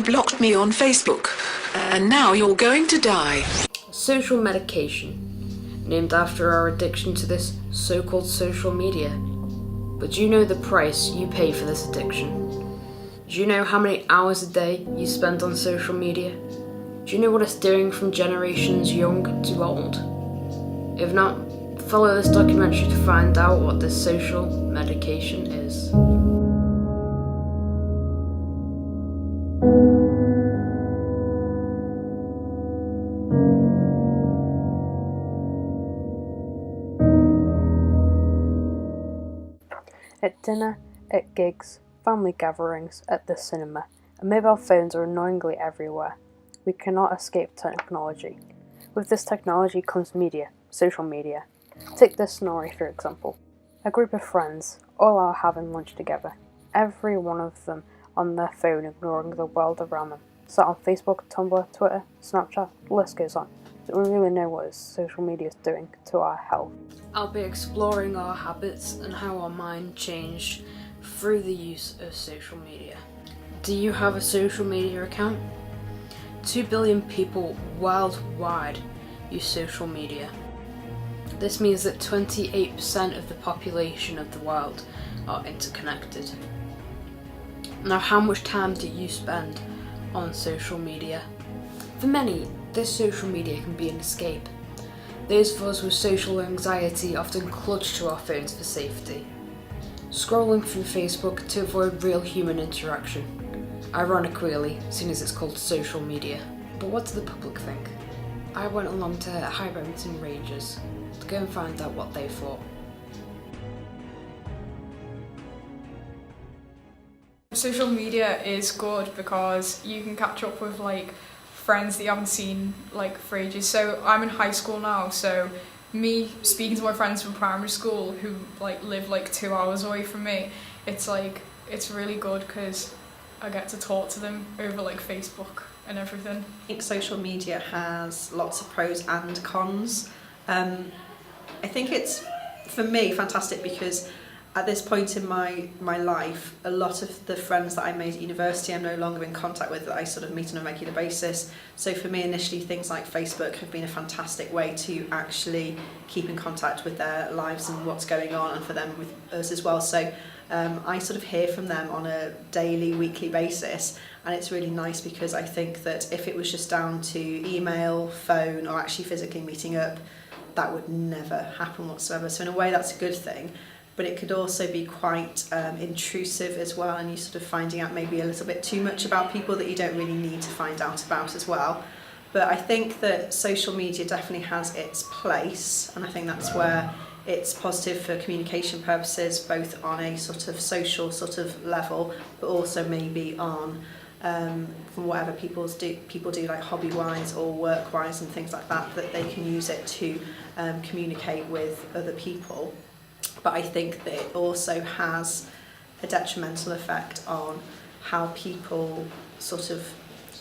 blocked me on Facebook, and now you're going to die. Social medication, named after our addiction to this so-called social media. But do you know the price you pay for this addiction? Do you know how many hours a day you spend on social media? Do you know what it's doing from generations young to old? If not, follow this documentary to find out what this social medication is. At dinner, at gigs, family gatherings, at the cinema, and mobile phones are annoyingly everywhere. We cannot escape technology. With this technology comes media, social media. Take this scenario for example. A group of friends, all are having lunch together. Every one of them on their phone ignoring the world around them. Sat on Facebook, Tumblr, Twitter, Snapchat, the list goes on. Do we really know what social media is doing to our health? I'll be exploring our habits and how our mind changed through the use of social media. Do you have a social media account? 2 billion people worldwide use social media. This means that 28% of the population of the world are interconnected. Now, how much time do you spend on social media? For many, this social media can be an escape. Those of us with social anxiety often clutch to our phones for safety, scrolling through Facebook to avoid real human interaction. Ironic really, seeing as it's called social media. But what do the public think? I went along to High Remington Rangers to go and find out what they thought. Social media is good because you can catch up with like friends that you haven't seen like for ages. So I'm in high school now, so me speaking to my friends from primary school who like live like 2 hours away from me, it's really good because I get to talk to them over like Facebook and everything. I think social media has lots of pros and cons. I think it's, for me, fantastic because at this point in my life, a lot of the friends that I made at university I'm no longer in contact with, that I sort of meet on a regular basis. So for me initially things like Facebook have been a fantastic way to actually keep in contact with their lives and what's going on, and for them with us as well. So I sort of hear from them on a daily, weekly basis, and it's really nice because I think that if it was just down to email, phone, or actually physically meeting up, that would never happen whatsoever. So in a way that's a good thing, but it could also be quite intrusive as well, and you're sort of finding out maybe a little bit too much about people that you don't really need to find out about as well. But I think that social media definitely has its place, and I think that's where it's positive for communication purposes, both on a sort of social sort of level, but also maybe on from whatever people do like hobby-wise or work-wise and things like that, that they can use it to communicate with other people. But I think that it also has a detrimental effect on how people sort of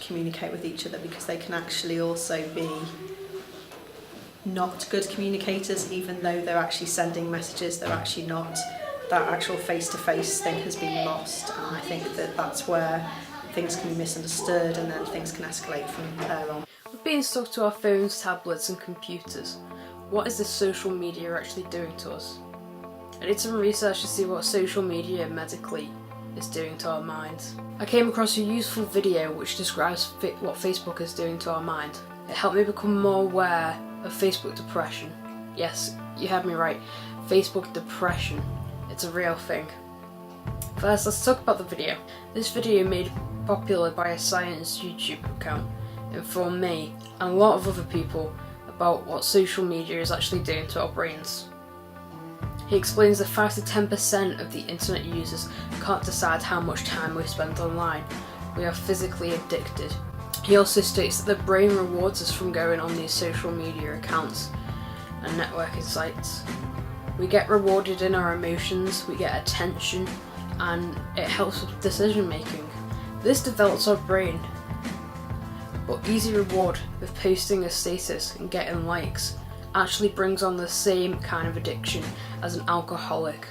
communicate with each other, because they can actually also be not good communicators. Even though they're actually sending messages, they're actually not, that actual face-to-face thing has been lost, and I think that that's where things can be misunderstood and then things can escalate from there on. We're being stuck to our phones, tablets and computers. What is this social media actually doing to us? I did some research to see what social media medically is doing to our minds. I came across a useful video which describes what Facebook is doing to our mind. It helped me become more aware of Facebook depression. Yes, you heard me right, Facebook depression. It's a real thing. First, let's talk about the video. This video made popular by a science YouTube account informed me and a lot of other people about what social media is actually doing to our brains. He explains that 5 to 10% of the internet users can't decide how much time we spend online. We are physically addicted. He also states that the brain rewards us from going on these social media accounts and networking sites. We get rewarded in our emotions, we get attention, and it helps with decision making. This develops our brain. But easy reward with posting a status and getting likes actually brings on the same kind of addiction as an alcoholic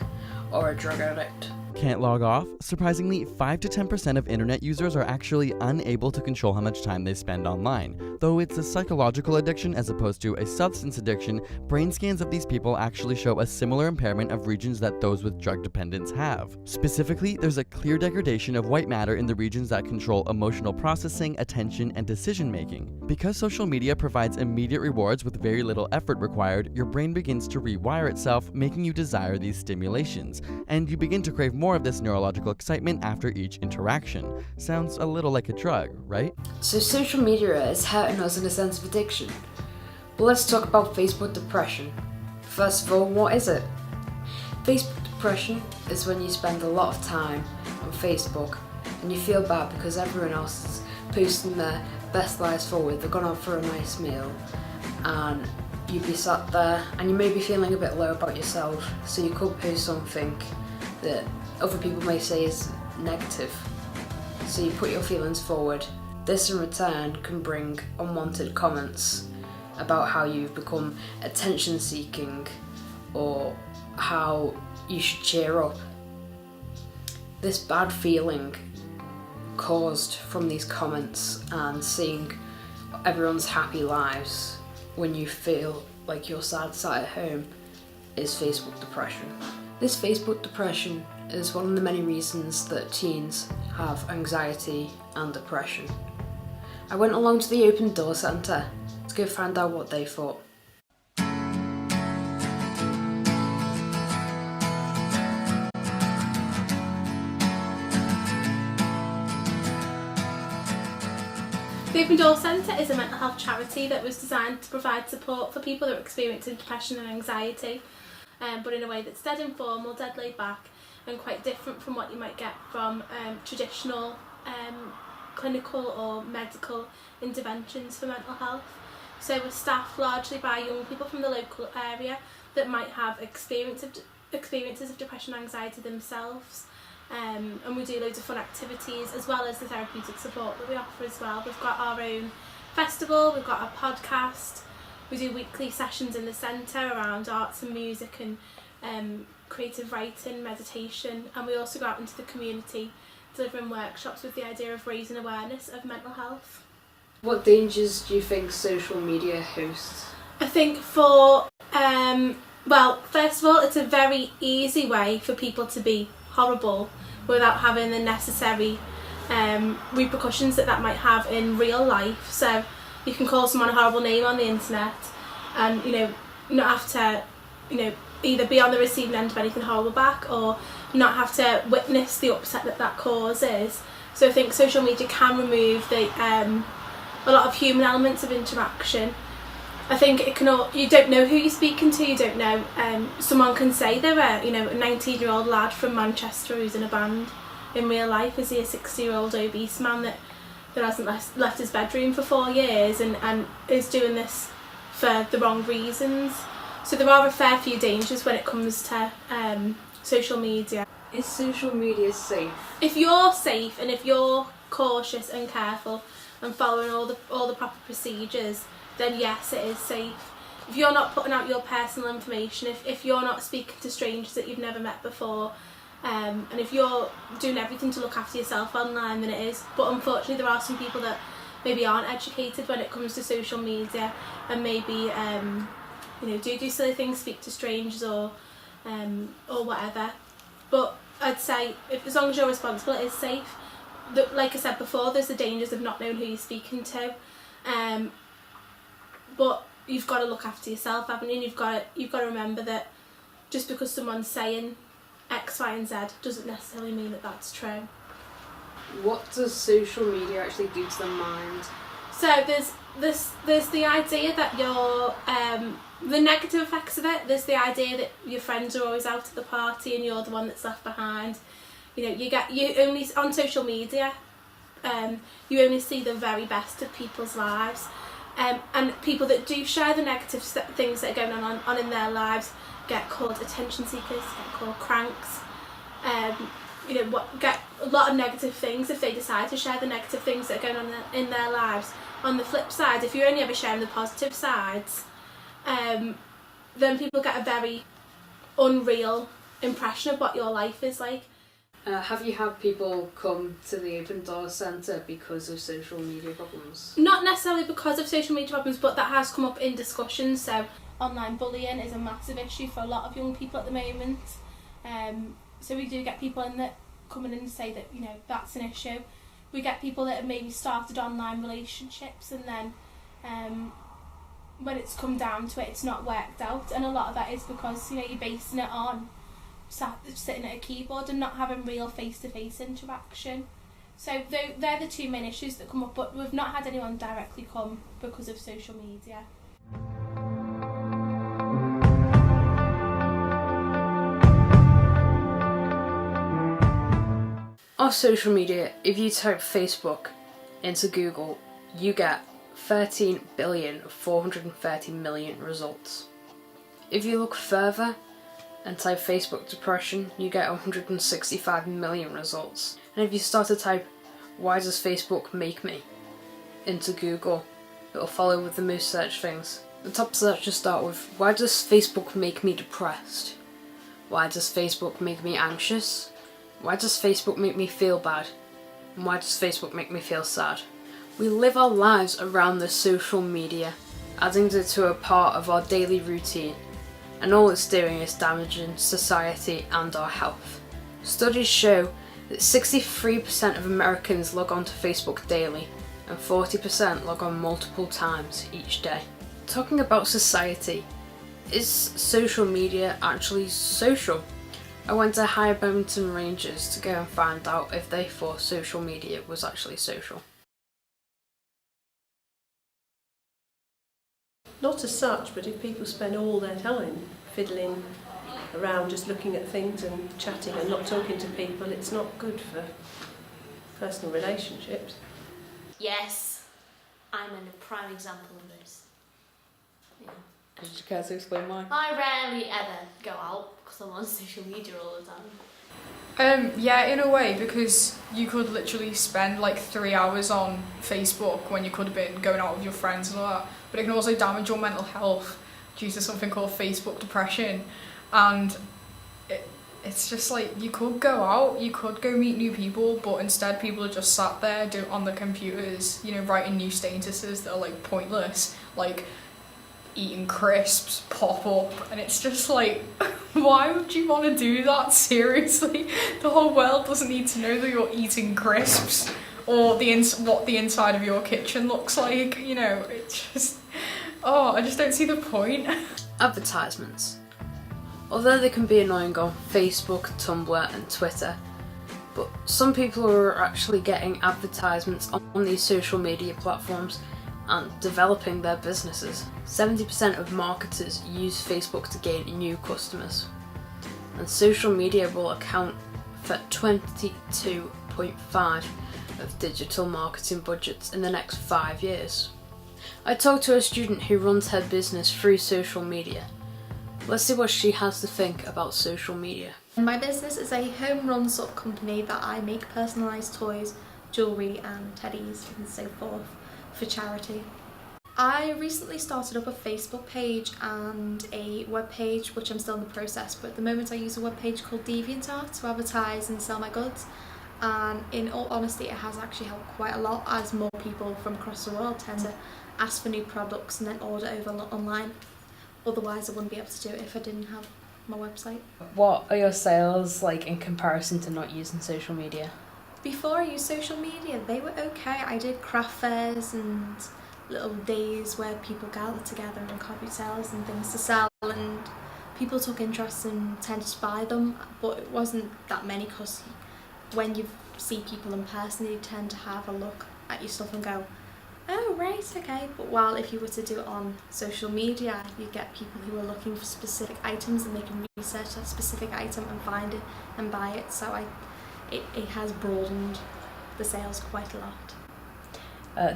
or a drug addict. Can't log off? Surprisingly, 5 to 10% of internet users are actually unable to control how much time they spend online. Though it's a psychological addiction as opposed to a substance addiction, brain scans of these people actually show a similar impairment of regions that those with drug dependence have. Specifically, there's a clear degradation of white matter in the regions that control emotional processing, attention, and decision making. Because social media provides immediate rewards with very little effort required, your brain begins to rewire itself, making you desire these stimulations, and you begin to crave more of this neurological excitement after each interaction. Sounds a little like a drug, right? So social media is hurting us in a sense of addiction. But let's talk about Facebook depression. First of all, what is it? Facebook depression is when you spend a lot of time on Facebook and you feel bad because everyone else is posting their best lives forward. They've gone out for a nice meal and you'd be sat there and you may be feeling a bit low about yourself, so you could post something that other people may say is negative. So you put your feelings forward. This in return can bring unwanted comments about how you've become attention seeking or how you should cheer up. This bad feeling caused from these comments and seeing everyone's happy lives when you feel like you're sad sat at home is Facebook depression. This Facebook depression is one of the many reasons that teens have anxiety and depression. I went along to the Open Door Centre to go find out what they thought. The Open Door Centre is a mental health charity that was designed to provide support for people that are experiencing depression and anxiety, but in a way that's dead informal, dead laid back, and quite different from what you might get from traditional clinical or medical interventions for mental health. So we're staffed largely by young people from the local area that might have experiences of depression and anxiety themselves. And we do loads of fun activities as well as the therapeutic support that we offer as well. We've got our own festival, we've got our podcast, we do weekly sessions in the centre around arts and music and creative writing, meditation, and we also go out into the community delivering workshops with the idea of raising awareness of mental health. What dangers do you think social media hosts? I think for, well, first of all, it's a very easy way for people to be horrible without having the necessary repercussions that might have in real life. So you can call someone a horrible name on the internet and, you know, not have to, you know, either be on the receiving end of anything horrible back or not have to witness the upset that causes. So I think social media can remove the a lot of human elements of interaction. I think it can you don't know who you're speaking to, you don't know. Someone can say they're a 19-year-old lad from Manchester who's in a band. In real life, is he a 60-year-old obese man that hasn't left his bedroom for 4 years and is doing this for the wrong reasons? So there are a fair few dangers when it comes to social media. Is social media safe? If you're safe and if you're cautious and careful and following all the proper procedures, then yes, it is safe. If you're not putting out your personal information, if you're not speaking to strangers that you've never met before, and if you're doing everything to look after yourself online, then it is. But unfortunately there are some people that maybe aren't educated when it comes to social media and maybe do silly things, speak to strangers or whatever. But I'd say as long as you're responsible, it is safe. Like I said before, there's the dangers of not knowing who you're speaking to. But you've got to look after yourself, haven't you? And you've got to remember that just because someone's saying X, Y and Z doesn't necessarily mean that that's true. What does social media actually do to the mind? So there's the idea that you're the negative effects of it. There's the idea that your friends are always out at the party and you're the one that's left behind. You only on social media, you only see the very best of people's lives. And people that do share the negative things that are going on in their lives get called attention seekers, get called cranks, get a lot of negative things if they decide to share the negative things that are going on in their lives. On the flip side, if you're only ever sharing the positive sides, then people get a very unreal impression of what your life is like. Have you had people come to the Open Doors Centre because of social media problems? Not necessarily because of social media problems, but that has come up in discussions. So online bullying is a massive issue for a lot of young people at the moment. So we do get people in that come in and say that, you know, that's an issue. We get people that have maybe started online relationships and then when it's come down to it, it's not worked out, and a lot of that is because, you know, you're basing it on sitting at a keyboard and not having real face-to-face interaction. So they're the two main issues that come up, but we've not had anyone directly come because of social media. On social media, if you type Facebook into Google, you get 13,430,000,000 results. If you look further and type Facebook depression, you get 165 million results. And if you start to type, "Why does Facebook make me?" into Google, it'll follow with the most search things. The top searches start with, "Why does Facebook make me depressed?" "Why does Facebook make me anxious?" "Why does Facebook make me feel bad?" And "Why does Facebook make me feel sad?" We live our lives around the social media, adding it to a part of our daily routine, and all it's doing is damaging society and our health. Studies show that 63% of Americans log on to Facebook daily, and 40% log on multiple times each day. Talking about society, is social media actually social? I went to Higher Bennington Rangers to go and find out if they thought social media was actually social. Not as such, but if people spend all their time fiddling around just looking at things and chatting and not talking to people, it's not good for personal relationships. Yes, I'm a prime example of this. Yeah. Did you care to explain why? I rarely ever go out because I'm on social media all the time. Yeah, in a way, because you could literally spend like 3 hours on Facebook when you could have been going out with your friends and all that, but it can also damage your mental health due to something called Facebook depression. And it's just like, you could go out, you could go meet new people, but instead people are just sat there on their computers, you know, writing new statuses that are like pointless, like eating crisps pop up, and it's just like, why would you want to do that? Seriously, the whole world doesn't need to know that you're eating crisps or what the inside of your kitchen looks like, you know. It's just, I just don't see the point. Advertisements. Although they can be annoying on Facebook, Tumblr and Twitter, but some people are actually getting advertisements on these social media platforms and developing their businesses. 70% of marketers use Facebook to gain new customers, and social media will account for 22.5% of digital marketing budgets in the next 5 years. I talked to a student who runs her business through social media. Let's see what she has to think about social media. My business is a home-run sort of company that I make personalised toys, jewellery and teddies and so forth for charity. I recently started up a Facebook page and a web page, which I'm still in the process, but at the moment I use a web page called DeviantArt to advertise and sell my goods, and in all honesty it has actually helped quite a lot, as more people from across the world tend to ask for new products and then order over online. Otherwise I wouldn't be able to do it if I didn't have my website. What are your sales like in comparison to not using social media? Before I used social media, they were okay. I did craft fairs and little days where people gathered together and copy sales and things to sell, and people took interest and tended to buy them, but it wasn't that many, because when you see people in person you tend to have a look at your stuff and go, oh right, okay. But while if you were to do it on social media, you get people who are looking for specific items and they can research that specific item and find it and buy it, so it has broadened the sales quite a lot.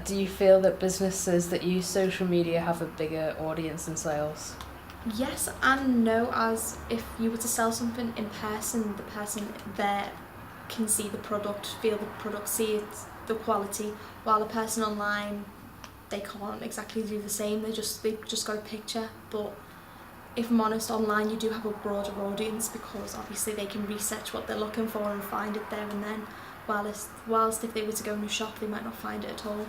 Do you feel that businesses that use social media have a bigger audience in sales? Yes and no, as if you were to sell something in person, the person there can see the product, feel the product, see it, the quality, while a person online, they can't exactly do the same. They've just got a picture, but if I'm honest, online you do have a broader audience because obviously they can research what they're looking for and find it there and then, whilst if they were to go in a shop they might not find it at all.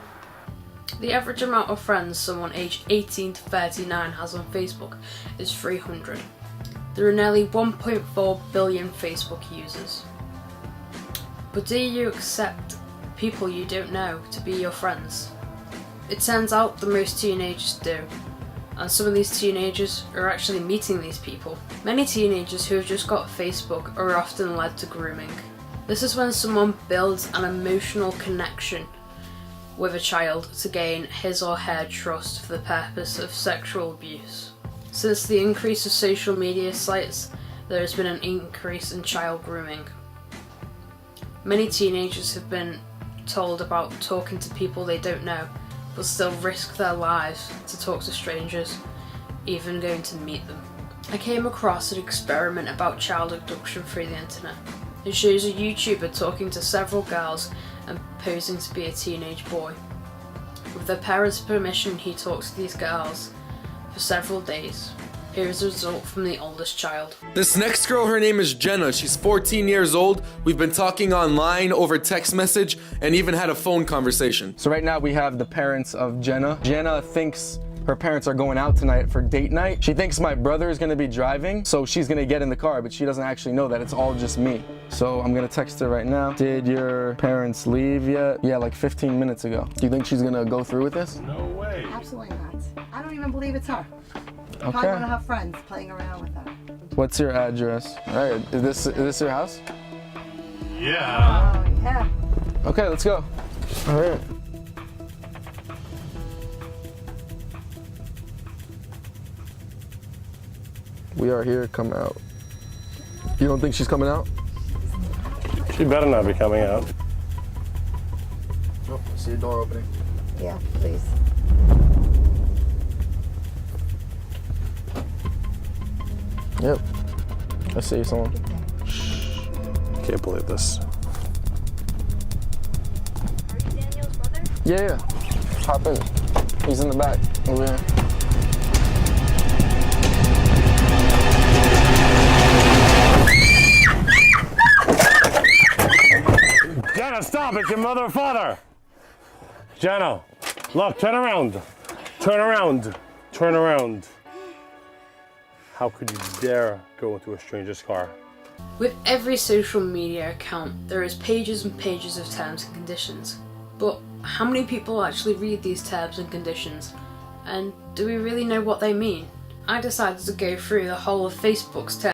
The average amount of friends someone aged 18 to 39 has on Facebook is 300. There are nearly 1.4 billion Facebook users. But do you accept people you don't know to be your friends? It turns out that most teenagers do, and some of these teenagers are actually meeting these people. Many teenagers who have just got Facebook are often led to grooming. This is when someone builds an emotional connection with a child to gain his or her trust for the purpose of sexual abuse. Since the increase of social media sites, there has been an increase in child grooming. Many teenagers have been told about talking to people they don't know, but still risk their lives to talk to strangers, even going to meet them. I came across an experiment about child abduction through the internet. It shows a YouTuber talking to several girls and posing to be a teenage boy. With their parents' permission, he talks to these girls for several days. Here is the result from the oldest child. This next girl, her name is Jenna. She's 14 years old. We've been talking online over text message and even had a phone conversation. So right now we have the parents of Jenna. Jenna thinks her parents are going out tonight for date night. She thinks my brother is gonna be driving, so she's gonna get in the car, but she doesn't actually know that it's all just me. So I'm gonna text her right now. Did your parents leave yet? Yeah, like 15 minutes ago. Do you think she's gonna go through with this? No way. Absolutely not. I don't even believe it's her. Okay. Probably want to have friends playing around with her. What's your address? All right, is this your house? Yeah. Oh, yeah. Okay, let's go. All right. We are here, come out. You don't think she's coming out? She better not be coming out. Oh, I see a door opening. Yeah, please. Yep. I see someone. Can't believe this. Yeah. Hop in. He's in the back, over here. Jenna, stop! It's your mother and father! Jenna, look, turn around. Turn around. Turn around. How could you dare go into a stranger's car? With every social media account, there is pages and pages of terms and conditions. But how many people actually read these terms and conditions? And do we really know what they mean? I decided to go through the whole of Facebook's terms